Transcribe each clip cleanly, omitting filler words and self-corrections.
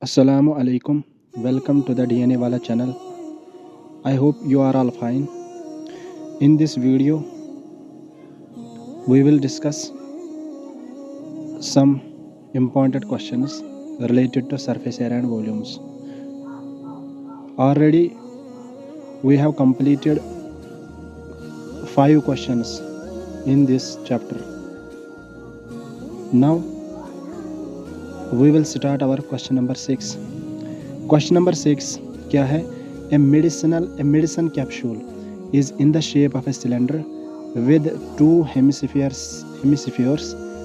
Assalamu alaikum. Welcome to the DNA Wala channel. I hope you are all fine. In this video, we will discuss some important questions related to surface area and volumes. Already, we have completed 5 questions in this chapter. Now, we will start our question number 6. Question number 6 क्या है? A medicine capsule is in the shape of a cylinder with two hemispheres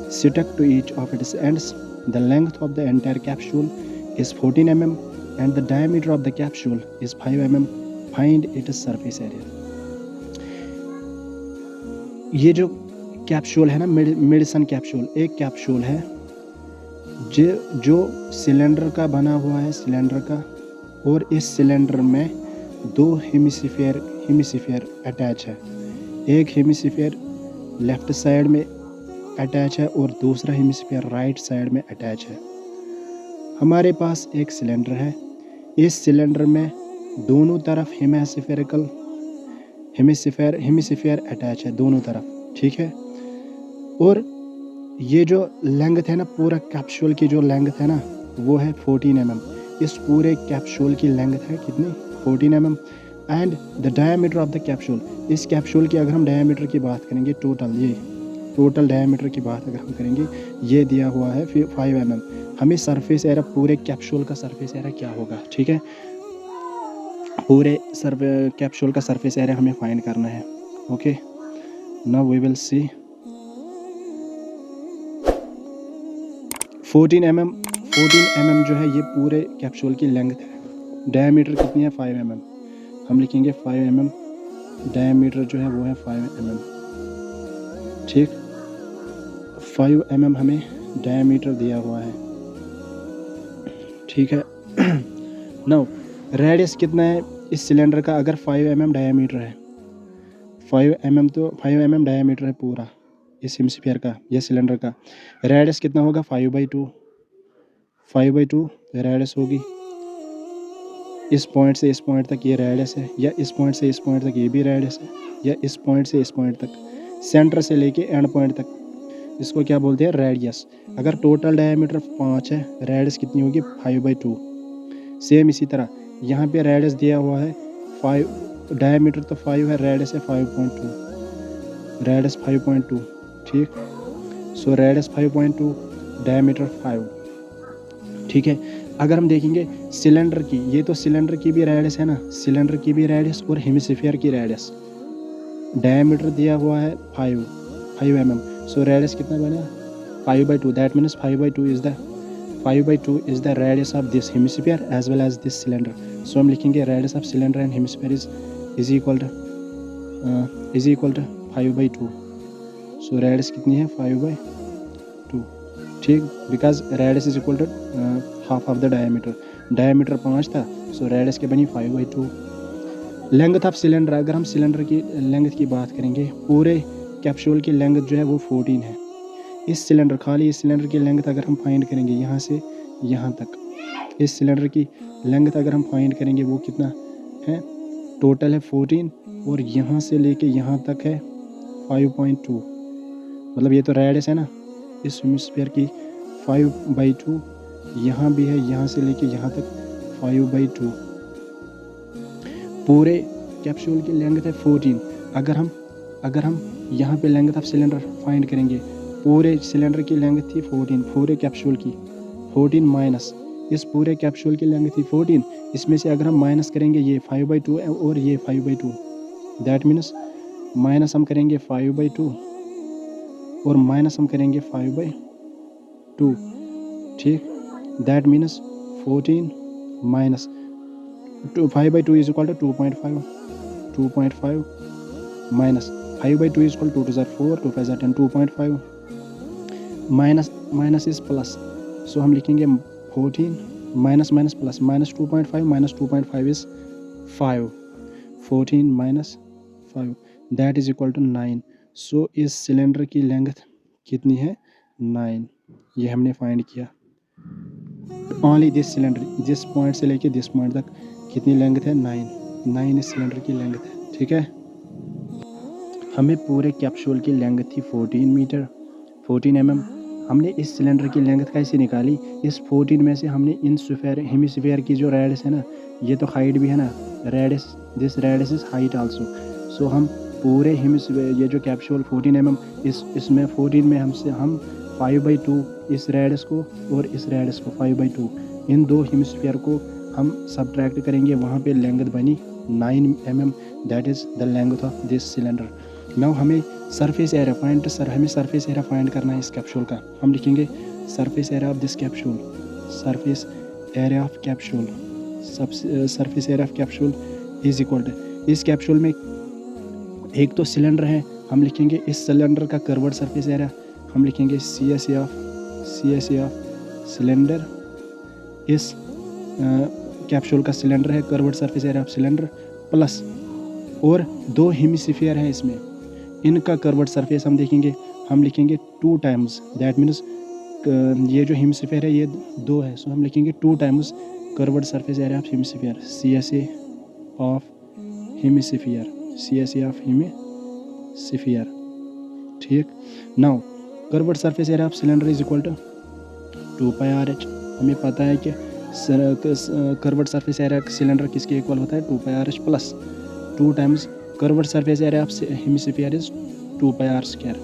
stuck to each of its ends. The length of the entire capsule is 14 mm and the diameter of the capsule is 5 mm. Find its surface area. ये जो capsule है ना, medicine capsule एक capsule है जो cylinder का बना हुआ है, सिलेंडर का, और इस सिलेंडर में दो हेमिस्फीयर अटैच है। एक हेमिस्फीयर लेफ्ट साइड में अटैच है और दूसरा हेमिस्फीयर राइट साइड में अटैच है। हमारे पास एक सिलेंडर है। इस सिलेंडर में दोनों तरफ हेमिस्फीयर अटैच है दोनों तरफ, ठीक है। और ये जो लेंथ है ना, पूरा कैप्सूल की जो लेंथ है ना, वो है 14 mm। इस पूरे कैप्सूल की लेंथ है कितनी? 14 mm। And the diameter of the capsule, इस कैप्सूल की अगर हम डायमीटर की बात करेंगे, टोटल डायमीटर की बात अगर हम करेंगे, ये दिया हुआ है 5 mm। हमें सरफेस एरिया, पूरे कैप्सूल का सरफेस एरिया क्या होगा, ठीक है। पूरे कैप्सूल का सरफेस एरिया हमें फाइंड करना है। Okay, now we will see 14 mm जो है ये पूरे कैप्सूल की लेंथ है। डायमीटर कितनी है? 5 mm। हम लिखेंगे 5 mm। डायमीटर जो है वो है 5 mm, ठीक। 5 mm हमें डायमीटर दिया हुआ है, ठीक है। नाउ रेडियस कितना है इस सिलेंडर का? अगर 5 mm डायमीटर है, 5 mm तो 5 mm डायमीटर है पूरा इस हेमिस्फीयर का, ये सिलेंडर का। रेडियस कितना होगा? 5/2 रेडियस होगी। इस पॉइंट से इस पॉइंट तक ये रेडियस है, या इस पॉइंट से इस पॉइंट तक ये भी रेडियस है, या इस पॉइंट से इस पॉइंट तक, सेंटर से लेके एंड पॉइंट तक, इसको क्या बोलते हैं? रेडियस। अगर टोटल डायमीटर 5 है, रेडियस कितनी होगी? 5/2। सेम इसी तरह यहाँ पे रेडियस दिया हुआ है 5, डायमीटर तो 5 है, रेडियस है 5.2, ठीक। सो रेडियस 5.2, डायमीटर 5, ठीक है। अगर हम देखेंगे सिलेंडर की, ये तो सिलेंडर की भी रेडियस है ना, सिलेंडर की भी रेडियस और हेमिस्फीयर की रेडियस, डायमीटर दिया हुआ है 5 mm। सो रेडियस कितना बना? 5/2। That means 5/2 is the radius of this hemisphere as well as this cylinder. So हम लिखेंगे radius of cylinder and hemisphere is equal to 5/2। So radius कितनी है? 5/2, ठीक। Because radius is equal to half of the diameter 5 था, so radius के बनी 5/2। Length of cylinder, अगर हम सिलेंडर की लेंथ की बात करेंगे, पूरे कैप्सूल की लेंथ जो है वो 14 है। इस सिलेंडर, खाली इस सिलेंडर की लेंथ अगर हम फाइंड करेंगे यहाँ से यहाँ तक, इस सिलेंडर की लेंथ अगर हम फाइंड करेंगे, वो कितना है? टोटल है 14 और यहाँ से लेके यहाँ तक है 5.2। मतलब ये तो रेडियस है ना इस हेमिस्फीयर की, 5/2। यहाँ भी है, यहाँ से लेके यहाँ तक 5/2। पूरे कैप्सूल की लेंथ है 14। अगर हम यहाँ पे लेंथ ऑफ सिलेंडर फाइंड करेंगे, पूरे सिलेंडर की लेंथ थी 14, पूरे कैप्सूल की 14 माइनस इस पूरे कैप्सूल की लेंथ थी 14, इसमें से अगर हम माइनस करेंगे ये 5/2 और ये 5/2, दैट मीन्स माइनस हम करेंगे 5/2 और माइनस हम करेंगे 5/2, ठीक। That means 14 minus 5/2 is equal to 2.5 minus 5/2 is equal to 2 * 4, 2 × 10, 2.5 minus is plus. So हम लिखेंगे 14 minus plus, -2.5 - 2.5 is 5, 14 - 5 that is equal to 9। So इस सिलेंडर की लेंथ कितनी है? 9। ये हमने फाइंड किया। ओनली दिस सिलेंडर, जिस पॉइंट से लेके दिस पॉइंट तक कितनी लेंथ है, 9 इस सिलेंडर की लेंथ है। ठीक है, हमें पूरे कैप्सूल की लेंथ थी 14 मीटर 14 mm। हमने इस सिलेंडर की लेंथ कैसे निकाली, इस 14 में से हमने इन हेमिस्फीयर की जो रेडियस है ना, ये तो हाइट भी है ना, radius, this radius is height also. So हम पूरे हेमिस्फीयर, ये जो कैप्सूल 14 mm, इसमें 14 में हम 5/2 इस रेडियस को और इस रेडियस को 5/2, इन दो हेमिस्फीयर को हम सब्ट्रैक्ट करेंगे, वहाँ पे लेंथ बनी 9 mm, that is the length of this cylinder. Now हमें सरफेस एरिया फाइंड, हमें सरफेस एरिया फाइंड करना है इस कैप्सूल का। हम लिखेंगे surface area of this capsule, surface area of capsule, surface area of capsule is equal to, इस capsule में एक तो सिलेंडर है, हम लिखेंगे इस सिलेंडर का कर्व्ड सरफेस एरिया, हम लिखेंगे CSA ऑफ सिलेंडर, इस कैप्सूल का सिलेंडर है, curved surface area of cylinder, plus और दो हेमिस्फीयर हैं इसमें, इनका कर्व्ड सरफेस हम देखेंगे, हम लिखेंगे 2 टाइम्स, दैट मीन्स ये जो हेमिस्फीयर है ये 2 है, सो हम लिखेंगे 2 times curved surface area of hemisphere, CSA of hemisphere, CSA of hemisphere. ठीक, now curved surface area of cylinder is equal to 2πRH। हमें पता है कि कर्व्ड सरफेस एरिया सिलेंडर किसके इक्वल होता है, 2πRH plus 2 times curved surface area of hemisphere is 2πr²।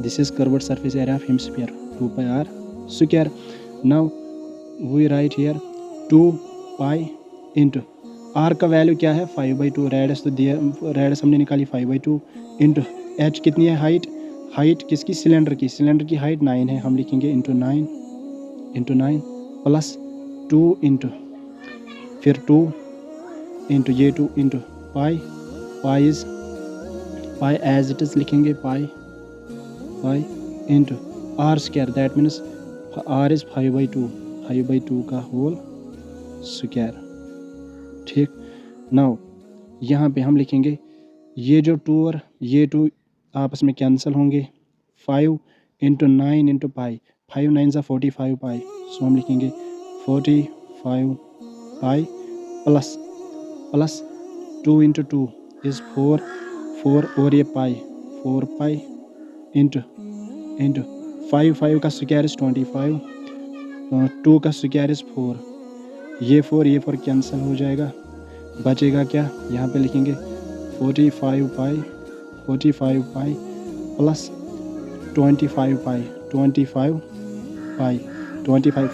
This is curved surface area of hemisphere, 2πr²। Now we write here 2π into r का value क्या है, 5/2, रेडियस तो दिया, radius हमने निकाली 5/2, इंटू h कितनी है, हाइट किसकी, सिलेंडर की हाइट 9 है, हम लिखेंगे इंटू 9 प्लस 2 इंटू फिर 2 इंटू ये 2 into pi as it is लिखेंगे pi into r², that means r is 5/2 का होल स्क्वायर। ठीक, नाउ यहाँ पे हम लिखेंगे ये जो 2 और ये 2 आपस में कैंसिल होंगे, 5 इंटू 9 इंटू पाई, 5 9 ज़ा 45 पाई, सो हम लिखेंगे 45 पाई प्लस 2 इंटू 2 इज़ 4 और ये पाई 4 पाई इंटू 5 का स्क्वायर इज़ 25, 2 का स्क्वायर इज़ 4, ये 4 कैंसिल हो जाएगा, बचेगा क्या, यहाँ पे लिखेंगे 45 pi plus 25 pi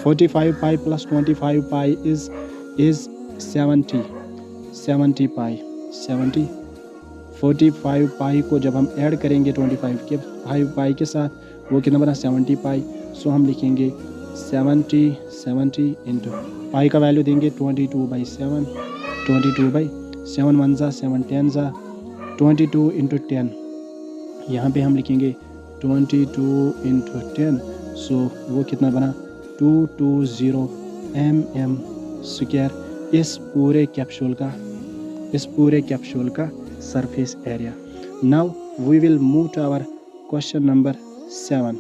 45 pi plus 25 pi is 70 पाई 45 पाई को जब हम ऐड करेंगे 25 के 5 पाई के साथ, वो कितना बना, 70 पाई। सो हम लिखेंगे 70 इंटू पाई का वैल्यू देंगे 22/7, 22/7 1 ज़ा 7 10 ज़ा 22 इंटू 10, यहाँ पे हम लिखेंगे 22 इंटू 10, सो वो कितना बना 220 mm², इस पूरे कैप्सूल का surface area. Now we will move to our question number 7।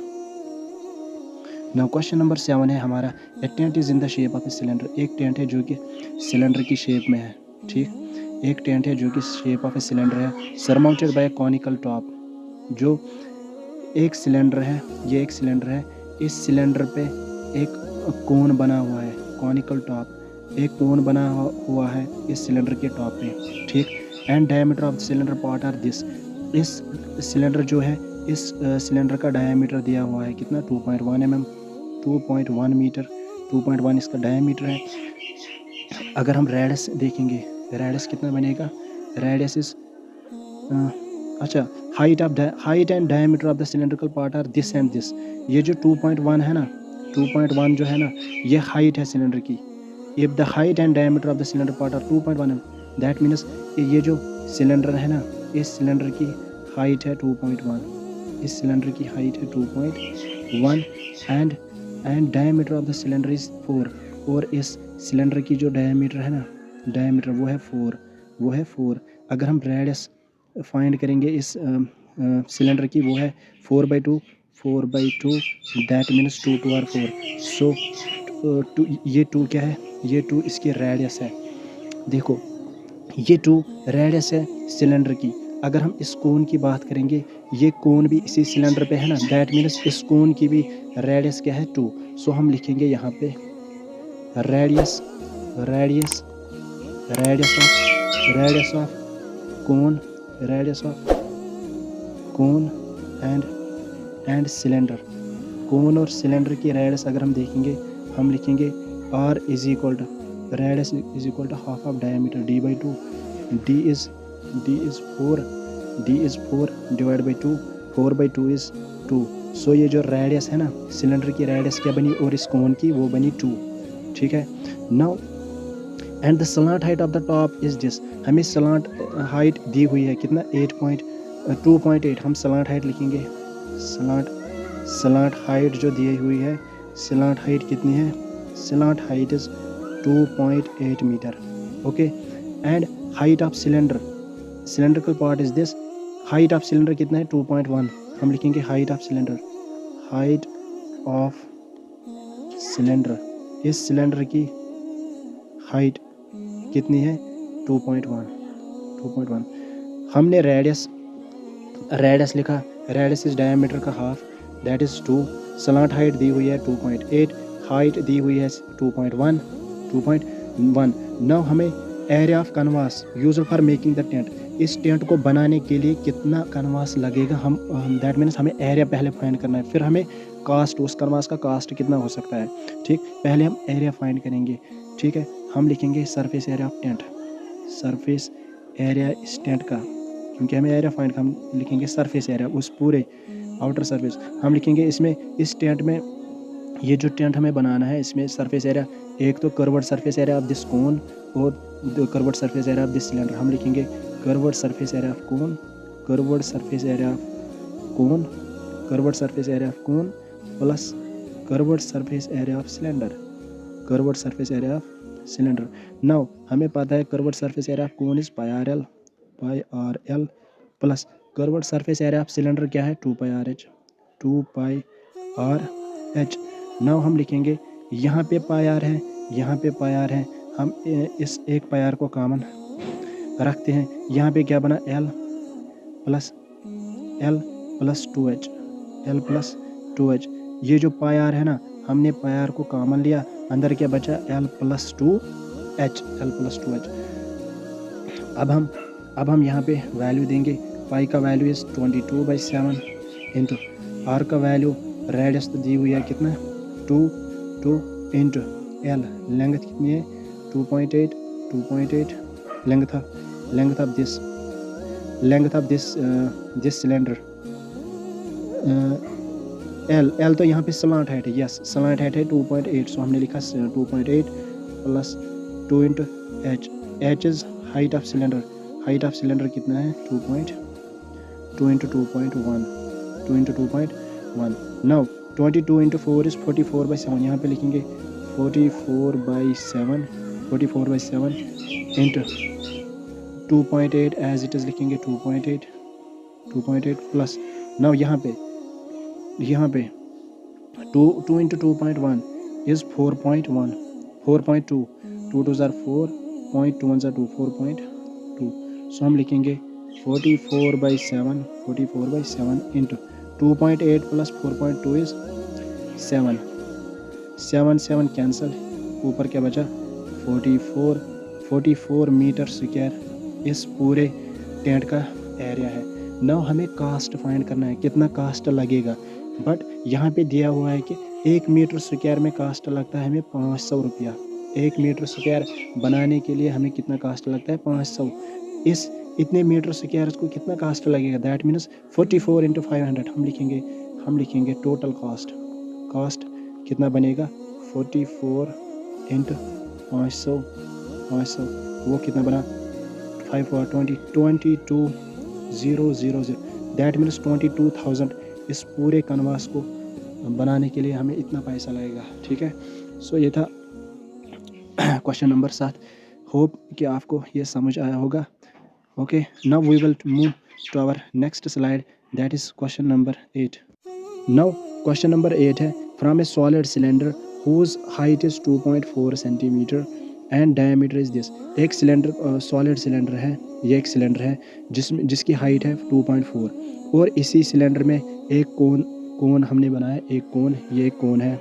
Now question number 7 है हमारा, a tent is in the shape of a cylinder. एक टेंट है जो कि सिलेंडर की शेप में है। ठीक, एक टेंट है जो कि शेप ऑफ ए सिलेंडर है, सरमाउंटेड बाय कॉनिकल टॉप। जो एक सिलेंडर है, ये एक सिलेंडर है, इस सिलेंडर पे एक कोन बना हुआ है, कॉनिकल टॉप, एक कोन बना हुआ है इस सिलेंडर के टॉप पे। ठीक, and diameter of the cylinder part are this. इस सिलेंडर जो है, इस सिलेंडर का डायमीटर दिया हुआ है कितना, 2.1 mm, 2.1 मीटर, 2.1 इसका डायमीटर है। अगर हम रेडियस देखेंगे, रेडियस कितना बनेगा, रेडियस इज अच्छा, height and diameter of the cylindrical part are this and this. ये जो 2.1 है ना, 2.1 जो है ना, ये हाइट है सिलेंडर की। If the height and diameter of the cylinder part are 2.1 mm, that means ये जो सिलेंडर है ना, इस सिलेंडर की हाइट है 2.1, इस सिलेंडर की हाइट है 2.1 and diameter of the cylinder is 4, और इस सिलेंडर की जो डायमीटर है ना, डायमीटर वो है 4। अगर हम रेडियस फाइंड करेंगे इस सिलेंडर की, वो है 4/2, दैट मीन्स 2 2 और 4, सो ये 2 क्या है, ये 2 इसकी रेडियस है। देखो ये 2 रेडियस है सिलेंडर की। अगर हम इस कोन की बात करेंगे, ये कोन भी इसी सिलेंडर पे है ना, दैट मीन्स इस कोन की भी रेडियस क्या है 2। सो हम लिखेंगे यहाँ पे radius radius radius of cone, radius of cone and cylinder. Cone और सिलेंडर की रेडियस अगर हम देखेंगे, हम लिखेंगे R is equal to radius is equal to half of diameter d/2। d is 4 divide by 2, 4/2 is 2। So ये जो radius है ना, सिलेंडर की रेडियस क्या बनी और इस कोन की वो बनी 2। ठीक है। Now and the slant height of the top is this. हमें स्लांट हाइट दी हुई है कितना 2.8। हम स्लांट हाइट लिखेंगे, स्लांट हाइट जो दी हुई है, स्लांट हाइट कितनी है, slant height is 2.8 metre. Okay. And height of cylindrical part is this. Height of cylinder कितना है 2.1। हम लिखेंगे height of cylinder, height of cylinder, इस सिलेंडर की हाइट कितनी है 2.1। हमने रेडियस लिखा, रेडियस इज डायमीटर का half, that is 2। Slant height दी हुई है 2.8, हाइट दी हुई है 2.1। नाउ हमें area of canvas used for making the tent, इस टेंट को बनाने के लिए कितना कैनवास लगेगा, हम दैट मीन्स हमें एरिया पहले फाइंड करना है, फिर हमें कास्ट, उस कैनवास का कास्ट कितना हो सकता है। ठीक, पहले हम एरिया फाइंड करेंगे। ठीक है, हम लिखेंगे surface area of tent, surface area इस टेंट का, क्योंकि हमें एरिया फाइंड, हम लिखेंगे सरफेस एरिया, उस पूरे आउटर सरफेस। हम लिखेंगे इसमें, इस टेंट में, ये जो टेंट हमें बनाना है, इसमें सरफेस एरिया, एक तो curved surface area of this cone और curved surface area of this cylinder. हम लिखेंगे curved surface area of cone, curved surface area of cone, curved surface area of cone plus curved surface area of cylinder, curved surface area of cylinder. Now हमें पता है curved surface area of cone is pi R L plus curved surface area of cylinder क्या है 2 पाई R H. Now हम लिखेंगे यहाँ पे पाई are है, यहाँ पे पाई आर है, हम इस एक पाई आर को कॉमन रखते हैं। यहाँ पे क्या बना L प्लस 2H, ये जो पाई आर है ना, हमने पाई आर को कॉमन लिया, अंदर क्या बचा L प्लस 2H। अब हम यहाँ पे वैल्यू देंगे, पाई का वैल्यू इज 22/7 इंटू आर का वैल्यू, रेडियस तो दी हुई है कितना 2 इंटू L, लेंथ कितनी है 2.8, length of this cylinder. L तो यहाँ पे स्लांट हाइट है, यस स्लांट हाइट है 2.8, सो हमने लिखा 2.8 plus 2 into H is height of cylinder, height of cylinder कितना है 2 इंटू 2.1। नाउ 22 इंटू 4 इज 44/7, यहाँ पे लिखेंगे 44/7 इंटू 2.8 एज इट इज लिखेंगे 2.8 प्लस, नाउ यहाँ पे 2 इंटू 2.1 इज 4.1, 4.2, 2 2 ज़ार 4, 2 1 ज़ार 2, 4.2। सो हम लिखेंगे 44/7 इंटू 2.8 प्लस 4.2 इज 7 कैंसल, ऊपर क्या बचा 44 मीटर स्क्वायर इस पूरे टेंट का एरिया है। नाउ हमें कास्ट फाइंड करना है, कितना कास्ट लगेगा, बट यहाँ पे दिया हुआ है कि 1 मीटर स्क्वायर में कास्ट लगता है हमें 500 रुपया। 1 मीटर स्क्वायर बनाने के लिए हमें कितना कास्ट लगता है 500। इस इतने मीटर स्क्वायर को कितना कास्ट लगेगा, दैट मीन्स 44 इंटू 500। हम लिखेंगे टोटल कास्ट कितना बनेगा 44 इंटू 500, वो कितना बना 22,000, दैट मीन्स 22,000। इस पूरे कैनवास को बनाने के लिए हमें इतना पैसा लगेगा। ठीक है, सो ये था क्वेश्चन नंबर 7। होप कि आपको ये समझ आया होगा। Okay, now we will move to our next slide, that is question number 8। नाउ क्वेश्चन नंबर 8 है, from a solid cylinder whose height is 2.4 centimetre and diameter is this. एक सिलेंडर सॉलिड सिलेंडर है, ये एक सिलेंडर है जिसकी height है 2.4 और इसी सिलेंडर में एक कोन हमने बनाया, एक कोन, ये एक कोन है,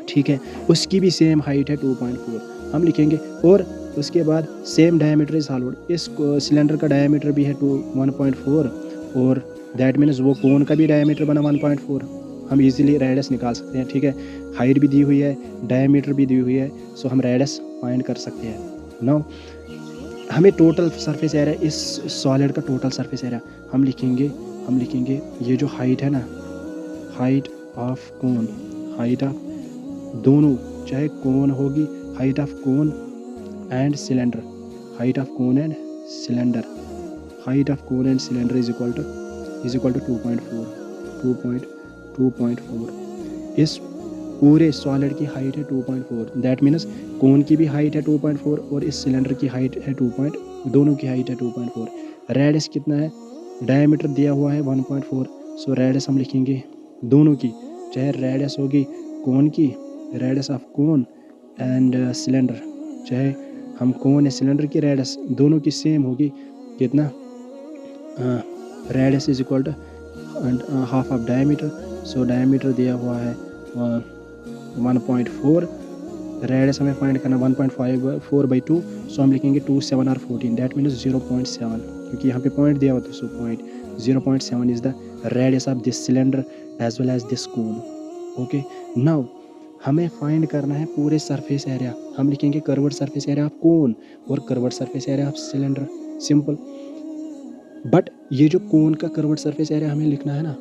ठीक है, उसकी भी सेम हाइट है 2.4 हम लिखेंगे। और उसके बाद सेम डायमीटर इज सॉलिड, इस सिलेंडर का डायमीटर भी है 1.4 और दैट मीन्स वो कोन का भी डायमीटर बना 1.4। हम इजीली रेडियस निकाल सकते हैं, ठीक है, हाइट भी दी हुई है, डायमीटर भी दी हुई है, सो हम रेडियस फाइंड कर सकते हैं। नाउ हमें टोटल सरफेस एरिया, इस सॉलिड का टोटल सरफेस एरिया हम लिखेंगे ये जो हाइट है ना, height of cone, height of दोनों, चाहे कोन होगी, height of cone and cylinder, height of cone and cylinder, height of cone and cylinder is equal to 2.4। इस पूरे सॉलिड की हाइट है 2.4, दैट मीन्स कोन की भी हाइट है 2.4 और इस सिलेंडर की हाइट है दोनों की हाइट है 2.4। रेडियस कितना है, डायमीटर दिया हुआ है 1.4, सो रेडियस हम लिखेंगे दोनों की, चाहे रेडियस होगी कोन की, radius of cone and cylinder, चाहे हम कोन या सिलेंडर की रेडियस दोनों की सेम होगी, कितना, radius is equal to half of diameter, so diameter दिया हुआ है 1.4, रेडियस हमें फाइंड करना 1.4/2, सो हम लिखेंगे 2, 7 और 14, दैट मीन्स 0.7, क्योंकि यहाँ पे पॉइंट दिया हुआ था, so point 0.7 is the radius of this cylinder as well as this cone. Okay, now हमें फाइंड करना है पूरे सरफेस एरिया, हम लिखेंगे curved surface area of cone और curved surface area of cylinder, simple. But ये जो कोन का कर्व्ड सरफेस एरिया हमें लिखना है ना,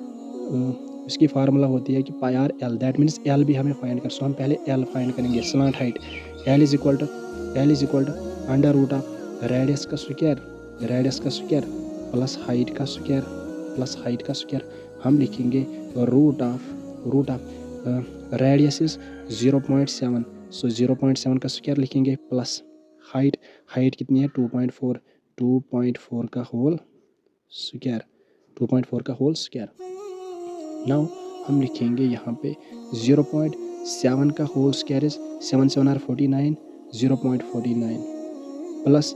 इसकी फार्मूला होती है कि pi R L, that means L भी हमें फाइंड कर, सो हम पहले एल फाइंड करेंगे, slant height, L is equal to under root of radius का स्क्वायर प्लस हाइट का स्क्वायर हम लिखेंगे root of radius is 0.7, so 0.7 का स्क्वायर लिखेंगे प्लस हाइट कितनी है 2.4 का होल स्क्वायर। नाउ हम लिखेंगे यहाँ पे 0.7 का whole square is 7 7 are 49, 0.49 plus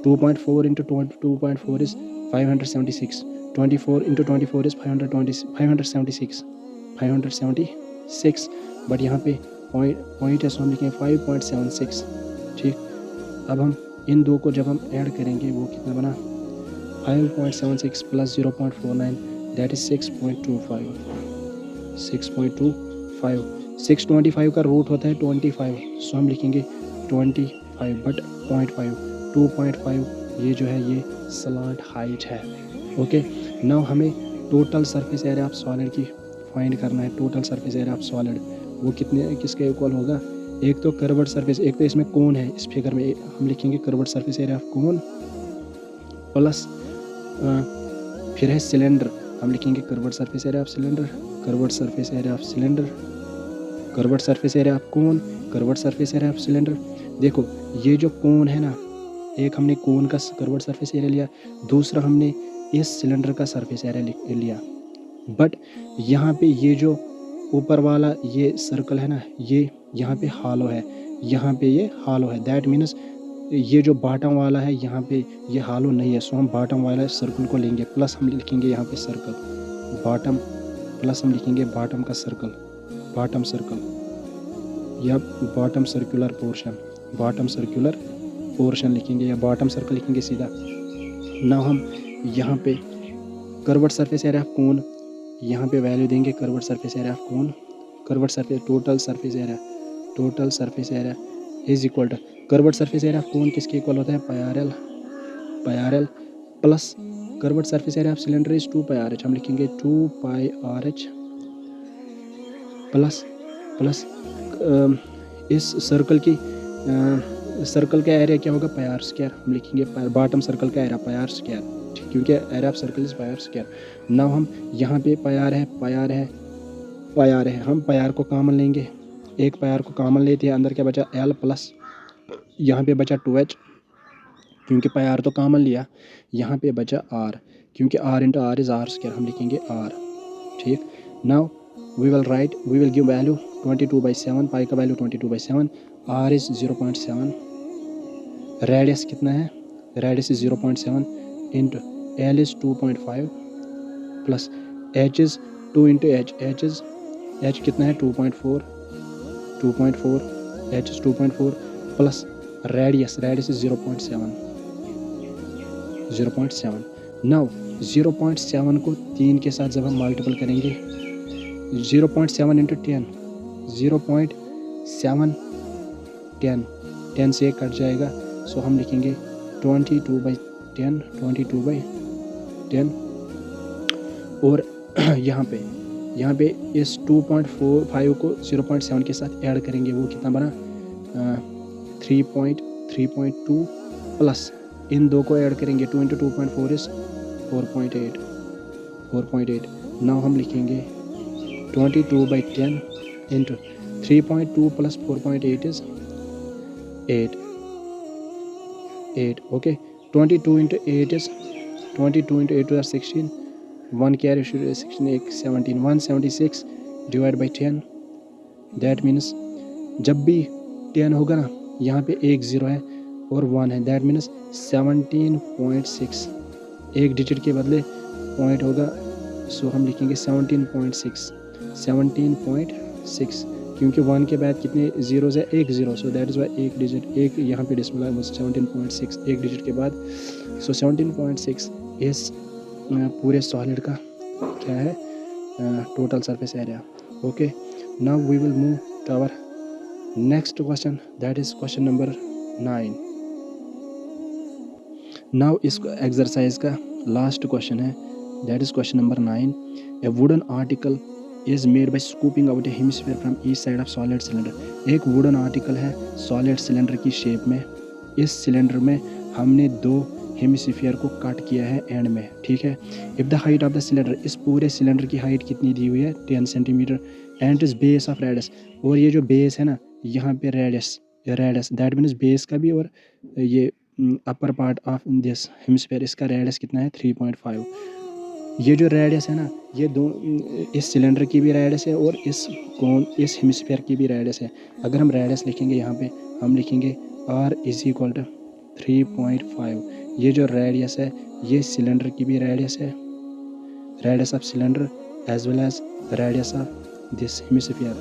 2.4 into 2.4 is 576, 24 into 24 is 576, but यहाँ पे पॉइंट है, सो हम लिखेंगे 5.76, ठीक। अब हम इन दो को जब हम ऐड करेंगे वो कितना बना, 5.76 प्लस 0.49 दैट इज 6.25, 625 का रूट होता है 25, सो हम लिखेंगे 25 बट 2.5 ये जो है ये स्लांट हाइट है। ओके, नाउ हमें total surface area of solid की फाइंड करना है, total surface area of solid वो किसके इक्वल होगा, एक तो कर्व्ड सरफेस, एक तो इसमें कोन है, इस फिगर में हम लिखेंगे curved surface area of cone plus फिर है सिलेंडर, हम लिखेंगे curved surface area of cylinder, curved surface area of cylinder, curved surface area of cone, curved surface area of cylinder. देखो ये जो कोन है ना, एक हमने कोन का कर्व्ड सरफेस एरिया लिया, दूसरा हमने इस सिलेंडर का सरफेस एरिया लिया, बट यहाँ पे ये जो ऊपर वाला ये सर्कल है ना, ये यहाँ पे हॉलो है, यहाँ पे ये हॉलो है, दैट मीन्स ये जो बॉटम वाला है यहाँ पे ये हॉलो नहीं है, सो हम बॉटम वाला सर्कल को लेंगे, प्लस हम लिखेंगे यहाँ पे सर्कल बॉटम, प्लस हम लिखेंगे बॉटम का सर्कल, बॉटम सर्कल या बॉटम सर्कुलर पोर्शन लिखेंगे या बॉटम सर्कल लिखेंगे सीधा। ना हम यहाँ पे curved surface area of cone, यहाँ पे वैल्यू देंगे curved surface area of cone, curved surface total surface area is equal to curved surface area of cone किसके इक्वल होता है, pi R L plus curved surface area of cylinder is 2πRH, हम लिखेंगे 2πRH plus इस circle का area क्या होगा, पाई r square, हम लिखेंगे बॉटम सर्कल का एरिया पाई आर स्क्वायर, क्योंकि area of circle is pi r square. Now हम यहाँ पे पाई आर है, हम पाई आर को कॉमन लेंगे, एक पाई आर को कॉमन लेते हैं, अंदर क्या बचा एल प्लस यहाँ पे बचा 2H, क्योंकि पाई आर तो कॉमन लिया, यहाँ पे बचा आर, क्योंकि r into r is r square, हम लिखेंगे आर, ठीक। Now we will give value 22/7, pi का वैल्यू 22/7, r is 0.7, रेडियस कितना है, radius is 0.7 into l is 2.5 plus h is 2 into h कितना है 2.4 h is 2.4 plus radius is 0.7 now 0.7 को 3 के साथ जब हम मल्टीपल करेंगे 0.7 इंटू 10 0.7 10 से कट जाएगा, सो हम लिखेंगे 22/10 और यहाँ पे इस 2.45 को 0.7 के साथ ऐड करेंगे, वो कितना बना 3.2 प्लस इन दो को ऐड करेंगे 2 इंटू 2.4 इज 4.8 नाउ हम लिखेंगे 22/10 into 3.2 plus 4.8 is 8 okay 22 into 8 is 22 into 8 is 16 1 carry 16 17 176 divide by 10 that means जब भी 10 होगा ना यहाँ पे एक 0 है और 1 है, दैट मीन्स 17.6 एक डिजिट के बदले पॉइंट होगा, सो हम लिखेंगे 17.6 क्योंकि 1 के बाद कितने जीरोज़ है, एक 0, सो दैट इज़ वाई एक डिजिट एक यहाँ पे डिस्प्ले है 17.6 एक डिजिट के बाद, सो 17.6 इस पूरे सॉलिड का क्या है total surface area. Okay now we will move to our next question, that is question number 9। नाउ इस एक्सरसाइज का लास्ट क्वेश्चन है, that is question number 9। A wooden article is made by scooping out a hemisphere from each side of solid cylinder. एक wooden article है solid cylinder की shape में, इस cylinder में हमने 2 हेमिस्फीयर को कट किया है एंड में, ठीक है। If the height of the cylinder, इस पूरे सिलेंडर की हाइट कितनी दी हुई है 10 centimetre, and is base of radius, और ये जो बेस है ना यहाँ पे रेडियस दैट मीन्स बेस का भी और ये upper part of this hemisphere इसका रेडियस कितना है 3.5। ये जो रेडियस है ना ये दो इस सिलेंडर की भी रेडियस है और इस हेमिस्फीयर की भी रेडियस है। अगर हम रेडियस लिखेंगे यहाँ पे हम लिखेंगे r इज इक्वल टू 3.5। ये जो रेडियस है ये सिलेंडर की भी रेडियस है, radius of cylinder as well as radius of this hemisphere.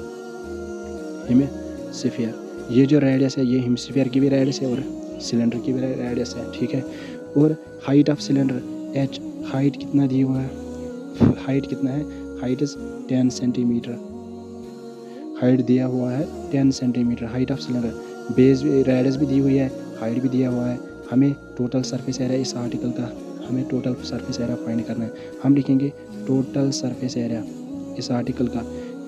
ये जो रेडियस है ये हेमिस्फीयर की भी रेडियस है और सिलेंडर की भी रेडियस है, ठीक है। और height of cylinder h, height कितना दी हुआ है, हाइट कितना है, हाइट इज 10 सेंटीमीटर, हाइट दिया हुआ है 10 centimetre height of cylinder. Base भी रेडियस भी दी हुई है, हाइट भी दिया हुआ है। हमें टोटल सरफेस एरिया इस आर्टिकल का हमें टोटल सरफेस एरिया फाइंड करना है। हम लिखेंगे टोटल सरफेस एरिया इस आर्टिकल का।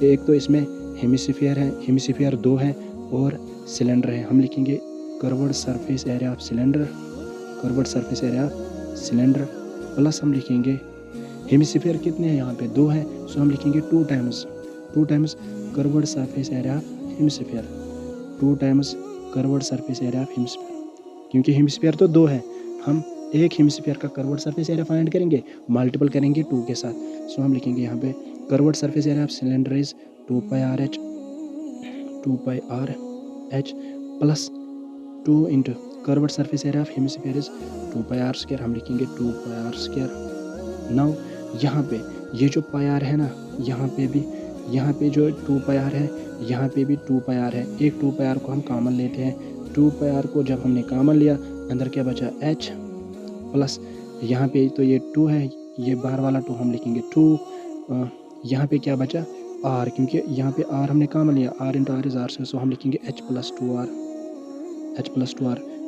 एक तो इसमें हेमिस्फीयर है, हेमिस्फीयर 2 है और सिलेंडर है। हम लिखेंगे curved surface area of cylinder plus हम लिखेंगे हेमिस्फीयर कितने हैं यहाँ पे 2 है, सो हम लिखेंगे 2 times curved surface area of hemisphere, 2 times curved surface area of hemisphere. क्योंकि हेमिस्फीयर तो 2 है, हम एक हेमिस्फीयर का कर्व्ड सरफेस एरिया फाइंड करेंगे, मल्टीपल करेंगे 2 के साथ, सो हम लिखेंगे यहाँ पे curved surface area of cylinder is 2πr plus 2 into curved surface area of hemisphere is 2πr², हम लिखेंगे 2πr²। नाउ यहाँ पे ये जो πr है ना यहाँ पे जो 2πr है यहाँ पे भी 2πr है, एक 2πr को हम कॉमन लेते हैं, 2πr को जब हमने कॉमन लिया अंदर क्या बचा h प्लस यहाँ पे तो ये 2 है, ये बाहर वाला 2 हम लिखेंगे 2, यहाँ पे क्या बचा r, क्योंकि यहाँ पे r हमने कॉमन लिया, r into r is r, सो हम लिखेंगे h प्लस 2r।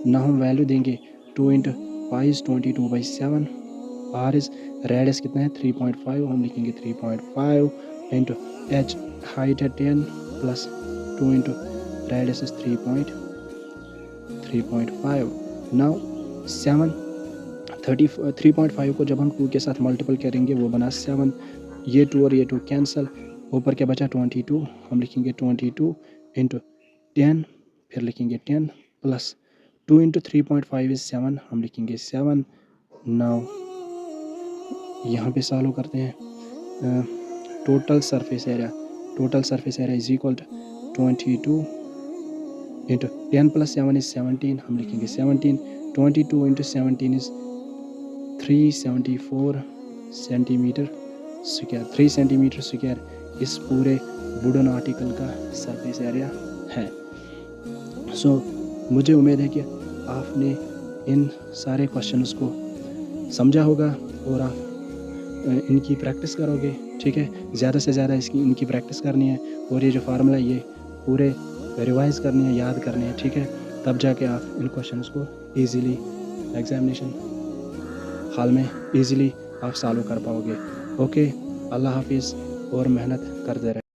ना हम वैल्यू देंगे 2 into pi is 22/7, r is radius कितना है 3.5, हम लिखेंगे 3.5 इंटू h हाइट है 10 plus 2 into radius is 3.5। Now 3.5 को जब हम 2 के साथ मल्टीपल करेंगे वो बना 7, ये 2 और ये 2 कैंसिल, ऊपर क्या बचा 22, हम लिखेंगे 22 इंटू 10, फिर लिखेंगे 10 प्लस 2 इंटू 3.5 इज 7, हम लिखेंगे 7। नाउ यहाँ पे सॉल्व करते हैं total surface area, total surface area is equal to 22 into 10 plus 7 is 17, हम लिखेंगे 17, 22 into 17 is 374 centimetre square, 3 centimetre square इस पूरे वुडन आर्टिकल का सरफेस एरिया है। सो मुझे उम्मीद है कि आपने इन सारे क्वेश्चंस को समझा होगा और आप इनकी प्रैक्टिस करोगे, ठीक है। ज़्यादा से ज़्यादा इनकी प्रैक्टिस करनी है और ये जो फार्मूला ये पूरे रिवाइज़ करनी है, याद करनी है, ठीक है। तब जाके आप इन क्वेश्चंस को ईज़िली एग्जामिनेशन हाल में ईज़िली आप सॉल्व कर पाओगे। ओके, अल्लाह हाफिज़ और मेहनत करते रहें।